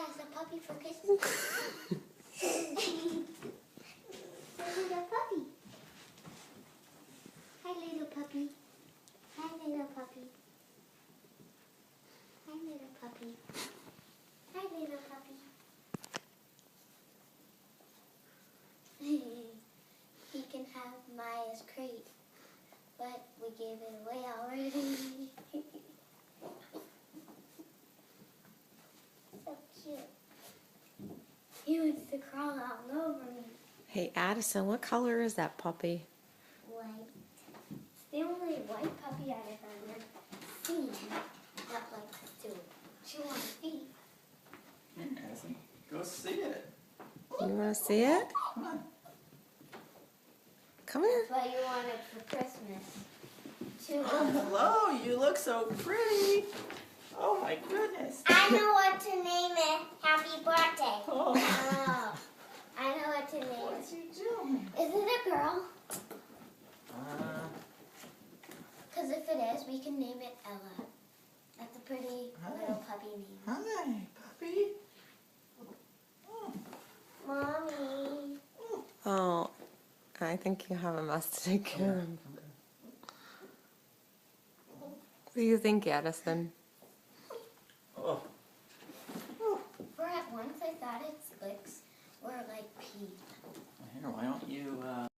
as a puppy for Christmas. Little puppy. Hi, little puppy. Hi, little puppy. Hi, little puppy. Hi, little puppy. He can have Maya's crate, but we gave it away already. So cute. He wants to crawl all over me. Hey, Addison, what color is that puppy? White. It's the only white puppy I've ever seen that likes to chew on feet. Here, Addison, go see it. You want to see it? Come on. Come here. That's what you wanted for Christmas. Chew Oh, on. hello. You look so pretty. Oh, my goodness. I know what to name it. Happy birthday. Oh, Oh, I know what to name what's it. he doing? Is it a girl? Because if it is, we can name it Ella. That's a pretty little puppy name. Hi, puppy. Oh. Mommy. Oh, I think you have a mess to take care of. What do you think, Addison? Oh. For at once, I thought its lips were like pee. Here, why don't you